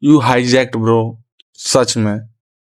You hijacked bro, सच में,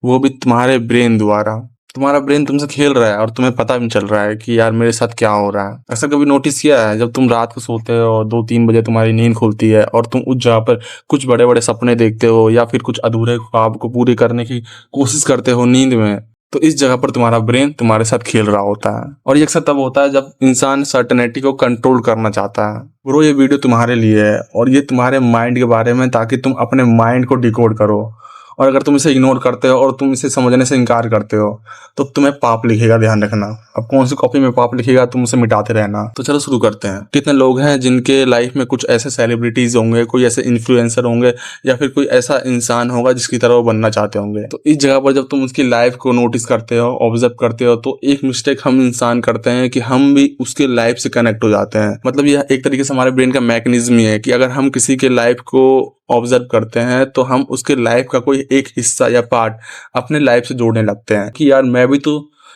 वो भी तुम्हारे ब्रेन द्वारा। तुम्हारा ब्रेन तुमसे खेल रहा है और तुम्हें पता भी नहीं चल रहा है कि यार मेरे साथ क्या हो रहा है। ऐसा कभी नोटिस किया है जब तुम रात को सोते हो और 2-3 बजे तुम्हारी नींद खुलती है और तुम उस जगह पर कुछ बड़े बड़े सपने देखते हो या फिर कुछ अधूरे ख्वाब को पूरे करने की कोशिश करते हो नींद में, तो इस जगह पर तुम्हारा ब्रेन तुम्हारे साथ खेल रहा होता है। और ये अक्सर तब होता है जब इंसान सर्टेनिटी को कंट्रोल करना चाहता है। ब्रो ये वीडियो तुम्हारे लिए है और ये तुम्हारे माइंड के बारे में, ताकि तुम अपने माइंड को डिकोड करो। और अगर तुम इसे इग्नोर करते हो और तुम इसे समझने से इनकार करते हो तो तुम्हें पाप लिखेगा, ध्यान रखना। अब कौन सी कॉपी में पाप लिखेगा, तुम उसे मिटाते रहना। तो चलो शुरू करते हैं। कितने लोग हैं जिनके लाइफ में कुछ ऐसे सेलिब्रिटीज होंगे, कोई ऐसे इन्फ्लुएंसर होंगे या फिर कोई ऐसा इंसान होगा जिसकी तरह वो बनना चाहते होंगे। तो इस जगह पर जब तुम उसकी लाइफ को नोटिस करते हो, ऑब्जर्व करते हो, तो एक मिस्टेक हम इंसान करते हैं कि हम भी उसके लाइफ से कनेक्ट हो जाते हैं। मतलब यह एक तरीके से हमारे ब्रेन का मैकेनिज्म ही है कि अगर हम किसी के लाइफ को ऑब्जर्व करते हैं तो हम उसके लाइफ का कोई एक हिस्सा या पार्ट अपने लाइफ से जोड़ने लगते हैं कि यार मैं भी तो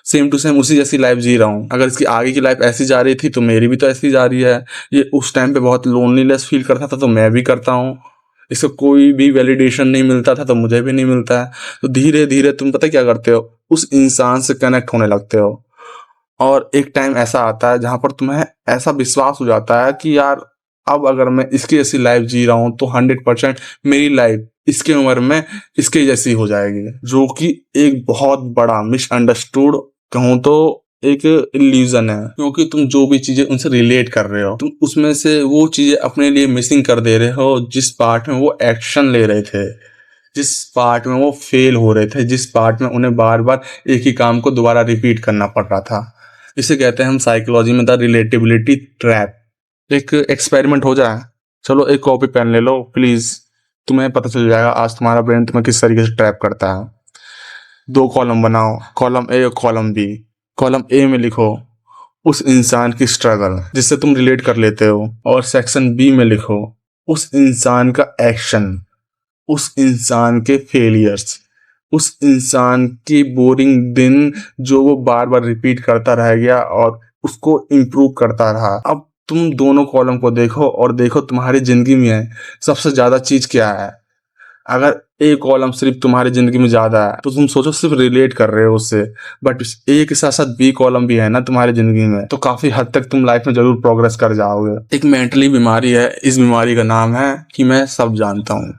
सेम टू सेम उसी जैसी लाइफ जी रहा हूँ। अगर इसकी आगे की लाइफ ऐसी जा रही थी तो मेरी भी तो ऐसी जा रही है। ये उस टाइम पे बहुत लोनलीनेस फील करता था तो मैं भी करता हूँ। इसको कोई भी वैलिडेशन नहीं मिलता था तो मुझे भी नहीं मिलता है। तो धीरे धीरे तुम पता क्या करते हो, उस इंसान से कनेक्ट होने लगते हो। और एक टाइम ऐसा आता है जहां पर तुम्हें ऐसा विश्वास हो जाता है कि यार अब अगर मैं इसकी जैसी लाइफ जी रहा हूं तो 100% मेरी लाइफ इसके उम्र में इसके जैसी हो जाएगी, जो कि एक बहुत बड़ा मिसअंडरस्टूड कहूँ तो एक इल्यूजन है। क्योंकि तुम जो भी चीजें उनसे रिलेट कर रहे हो, तुम उसमें से वो चीजें अपने लिए मिसिंग कर दे रहे हो जिस पार्ट में वो एक्शन ले रहे थे, जिस पार्ट में वो फेल हो रहे थे, जिस पार्ट में उन्हें बार बार एक ही काम को दोबारा रिपीट करना पड़ रहा था। इसे कहते हैं हम साइकोलॉजी में द रिलेटेबिलिटी ट्रैप। एक एक्सपेरिमेंट हो जाए, चलो एक कॉपी पेन ले लो प्लीज, तुम्हें पता चल जाएगा आज तुम्हारा ब्रेन तुम्हें किस तरीके से ट्रैप करता है। 2 कॉलम बनाओ, कॉलम ए और कॉलम बी। कॉलम ए में लिखो उस इंसान की स्ट्रगल जिससे तुम रिलेट कर लेते हो, और सेक्शन बी में लिखो उस इंसान का एक्शन, उस इंसान के फेलियर्स, उस इंसान की बोरिंग दिन जो वो बार बार रिपीट करता रह गया और उसको इम्प्रूव करता रहा। अब तुम दोनों कॉलम को देखो और देखो तुम्हारी जिंदगी में सबसे ज्यादा चीज क्या है। अगर एक कॉलम सिर्फ तुम्हारी जिंदगी में ज्यादा है तो तुम सोचो सिर्फ रिलेट कर रहे हो उससे, बट ए के साथ साथ बी कॉलम भी है ना तुम्हारी जिंदगी में, तो काफी हद तक तुम लाइफ में जरूर प्रोग्रेस कर जाओगे। एक मेंटली बीमारी है, इस बीमारी का नाम है कि मैं सब जानता हूँ।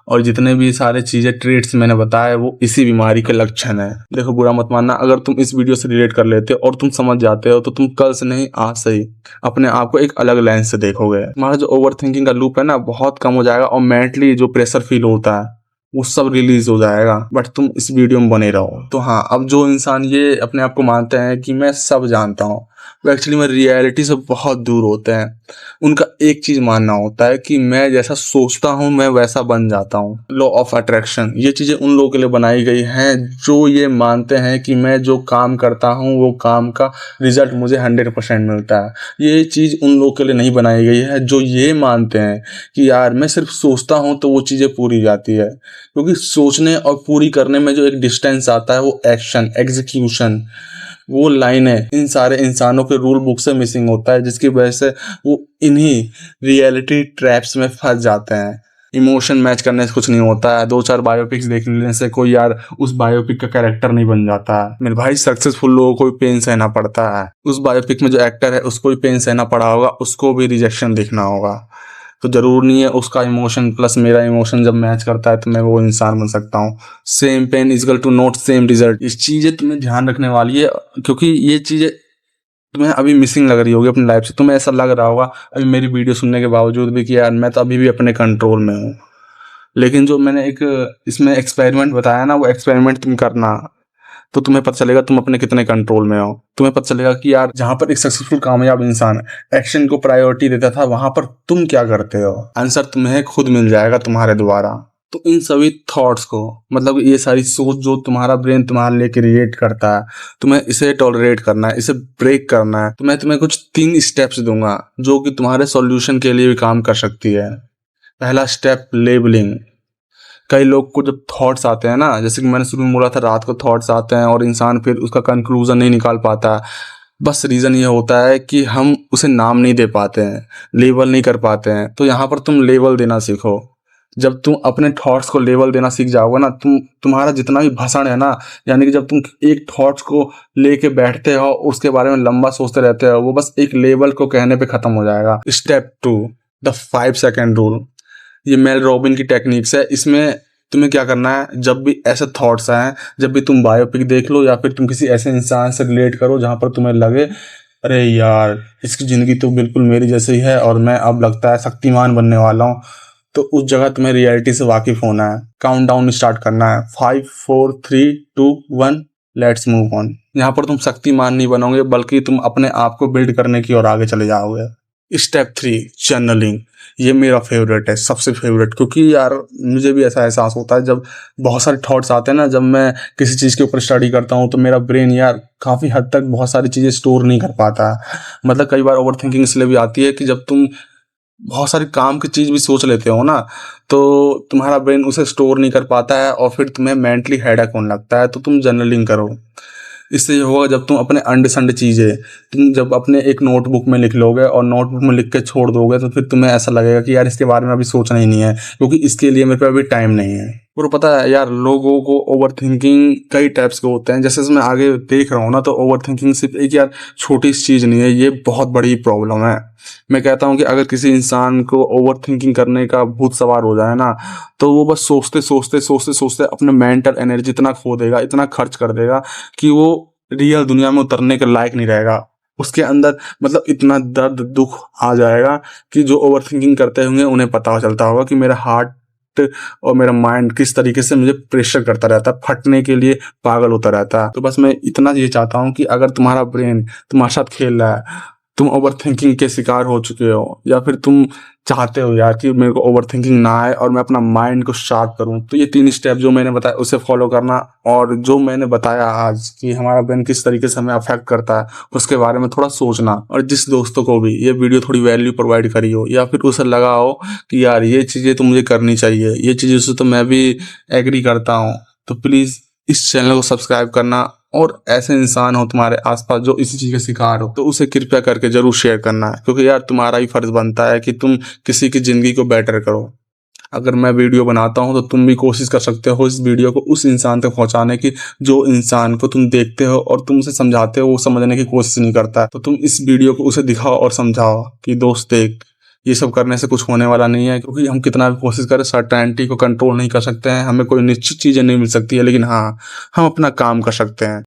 और जितने भी सारे चीजें ट्रेड्स मैंने बताए वो इसी बीमारी के लक्षण है। देखो बुरा मत मानना, अगर तुम इस वीडियो से रिलेट कर लेते हो और तुम समझ जाते हो तो तुम कल से नहीं आज से ही अपने आप को एक अलग लेंस से देखोगे। तुम्हारा जो ओवर थिंकिंग का लूप है ना बहुत कम हो जाएगा और मेंटली जो प्रेशर फील होता है वो सब रिलीज हो जाएगा। बट तुम इस वीडियो में बने रहो। तो हाँ, अब जो इंसान ये अपने आप को मानते हैं कि मैं सब जानता हूँ, वो एक्चुअली में रियलिटी से बहुत दूर होते हैं। उनका एक चीज मानना होता है कि मैं जैसा सोचता हूँ मैं वैसा बन जाता हूँ। लॉ ऑफ अट्रैक्शन, ये चीजें उन लोगों के लिए बनाई गई हैं जो ये मानते हैं कि मैं जो काम करता हूँ वो काम का रिजल्ट मुझे 100% मिलता है। ये चीज उन लोगों के लिए नहीं बनाई गई है जो ये मानते हैं कि यार मैं सिर्फ सोचता हूँ तो वो चीजें पूरी जाती है। क्योंकि सोचने और पूरी करने में जो एक डिस्टेंस आता है वो एक्शन, एग्जीक्यूशन, वो लाइन है इन सारे इंसानों के रूल बुक से मिसिंग होता है, जिसकी वजह से वो इन्हीं रियलिटी ट्रैप्स में फंस जाते हैं। इमोशन मैच करने से कुछ नहीं होता है, 2-4 बायोपिक्स देख लेने से कोई यार उस बायोपिक का कैरेक्टर नहीं बन जाता है। मेरे भाई सक्सेसफुल लोगों को भी पेन सहना पड़ता है। उस बायोपिक में जो एक्टर है उसको भी पेन सहना पड़ा होगा, उसको भी रिजेक्शन देखना होगा। तो जरूर नहीं है उसका इमोशन प्लस मेरा इमोशन जब मैच करता है तो मैं वो इंसान बन सकता हूँ। Same pain equal to not same result. इस चीजें तुम्हें ध्यान रखने वाली है क्योंकि ये चीजें तुम्हें अभी मिसिंग लग रही होगी अपनी लाइफ से। तुम्हें ऐसा लग रहा होगा अभी मेरी वीडियो सुनने के बावजूद भी कि यार मैं तो अभी भी अपने कंट्रोल में हूँ। लेकिन जो मैंने एक इसमें एक्सपेरिमेंट बताया ना, वो एक्सपेरिमेंट तुम करना तो तुम्हें पता चलेगा तुम अपने कितने कंट्रोल में हो। तुम्हें पता चलेगा कि यार जहां पर एक सक्सेसफुल कामयाब इंसान एक्शन को प्रायोरिटी देता था वहां पर तुम क्या करते हो। आंसर तुम्हें खुद मिल जाएगा तुम्हारे द्वारा। तो इन सभी थॉट्स को, मतलब ये सारी सोच जो तुम्हारा ब्रेन तुम्हारे लिए क्रिएट करता है, तुम्हें इसे टॉलरेट करना है, इसे ब्रेक करना है। तो मैं तुम्हें कुछ 3 स्टेप्स दूंगा जो कि तुम्हारे सॉल्यूशन के लिए भी काम कर सकती है। पहला स्टेप, लेबलिंग। कई लोग को जब थॉट्स आते हैं ना, जैसे कि मैंने शुरू में बोला था, रात को थॉट्स आते हैं और इंसान फिर उसका कंक्लूजन नहीं निकाल पाता। बस रीज़न ये होता है कि हम उसे नाम नहीं दे पाते हैं, लेबल नहीं कर पाते हैं। तो यहाँ पर तुम लेबल देना सीखो। जब तुम अपने थॉट्स को लेवल देना सीख जाओगे ना, तुम्हारा जितना भी भाषण है ना, यानी कि जब तुम एक थॉट्स को लेके बैठते हो, उसके बारे में लंबा सोचते रहते हो, वो बस एक लेवल को कहने पे खत्म हो जाएगा। Step 2, the 5 second rule. ये मेल रॉबिन की टेक्निक्स है। इसमें तुम्हें क्या करना है, जब भी ऐसे थॉट्स आए, जब भी तुम बायोपिक देख लो या फिर तुम किसी ऐसे इंसान से रिलेट करो जहां पर तुम्हें लगे अरे यार इसकी ज़िंदगी तो बिल्कुल मेरी जैसे ही है और मैं अब लगता है शक्तिमान बनने वाला हूँ, तो उस जगह तुम्हें रियलिटी से वाकिफ होना है। काउंटडाउन स्टार्ट करना है, 5 4 3 2 1, लेट्स मूव ऑन। यहाँ पर तुम शक्तिमान नहीं बनोगे, बल्कि तुम अपने आप को बिल्ड करने की ओर आगे चले जाओगे। Step 3, journaling. ये मेरा फेवरेट है, सबसे फेवरेट, क्योंकि यार मुझे भी ऐसा एहसास होता है जब बहुत सारे थॉट्स आते हैं ना, जब मैं किसी चीज़ के ऊपर स्टडी करता हूँ तो मेरा ब्रेन यार काफ़ी हद तक बहुत सारी चीज़ें स्टोर नहीं कर पाता है। मतलब कई बार ओवर थिंकिंग इसलिए भी आती है कि जब तुम बहुत सारी काम की चीज़ भी सोच लेते हो ना, तो तुम्हारा ब्रेन उसे स्टोर नहीं कर पाता है और फिर तुम्हें मेंटली हेडेक होने लगता है। तो तुम जर्नलिंग करो। इससे ये होगा, जब तुम अपने अनडिसंड चीज़ें तुम जब अपने एक नोटबुक में लिख लोगे और नोटबुक में लिख के छोड़ दोगे, तो फिर तुम्हें ऐसा लगेगा कि यार इसके बारे में अभी सोचना ही नहीं है, क्योंकि इसके लिए मेरे पे अभी टाइम नहीं है। और पता है यार, लोगों को ओवर थिंकिंग कई टाइप्स के होते हैं। जैसे मैं आगे देख रहा हूँ ना, तो ओवर थिंकिंग सिर्फ एक यार छोटी सी चीज़ नहीं है, ये बहुत बड़ी प्रॉब्लम है। मैं कहता हूँ कि अगर किसी इंसान को ओवर थिंकिंग करने का भूत सवार हो जाए ना, तो वो बस सोचते सोचते सोचते सोचते अपने मेंटल एनर्जी इतना खो देगा, इतना खर्च कर देगा कि वो रियल दुनिया में उतरने के लायक नहीं रहेगा। उसके अंदर मतलब इतना दर्द दुख आ जाएगा कि जो ओवर थिंकिंग करते होंगे उन्हें पता चलता होगा कि मेरा हार्ट और मेरा माइंड किस तरीके से मुझे प्रेशर करता रहता है, फटने के लिए पागल होता रहता है। तो बस मैं इतना ये चाहता हूँ कि अगर तुम्हारा ब्रेन तुम्हारे साथ खेल रहा है, तुम ओवर थिंकिंग के शिकार हो चुके हो, या फिर तुम चाहते हो यार कि मेरे को ओवर थिंकिंग ना आए और मैं अपना माइंड को शार्प करूं, तो ये 3 स्टेप जो मैंने बताया उसे फॉलो करना। और जो मैंने बताया आज कि हमारा ब्रेन किस तरीके से हमें अफेक्ट करता है, उसके बारे में थोड़ा सोचना। और जिस दोस्तों को भी ये वीडियो थोड़ी वैल्यू प्रोवाइड करी हो, या फिर उसे लगा हो कि यार ये चीज़ें तो मुझे करनी चाहिए, ये चीज़ों से तो मैं भी एग्री करता हूँ, तो प्लीज़ इस चैनल को सब्सक्राइब करना। और ऐसे इंसान हो तुम्हारे आसपास जो इसी चीज़ का शिकार हो, तो उसे कृपया करके जरूर शेयर करना है, क्योंकि यार तुम्हारा ही फर्ज बनता है कि तुम किसी की ज़िंदगी को बेटर करो। अगर मैं वीडियो बनाता हूँ तो तुम भी कोशिश कर सकते हो इस वीडियो को उस इंसान तक पहुँचाने की, जो इंसान को तुम देखते हो और तुम उसे समझाते हो वो समझने की कोशिश नहीं करता। तो तुम इस वीडियो को उसे दिखाओ और समझाओ कि दोस्त देख, ये सब करने से कुछ होने वाला नहीं है, क्योंकि हम कितना भी कोशिश करें सर्टेनिटी को कंट्रोल नहीं कर सकते हैं, हमें कोई निश्चित चीज़ें नहीं मिल सकती है, लेकिन हाँ, हम अपना काम कर सकते हैं।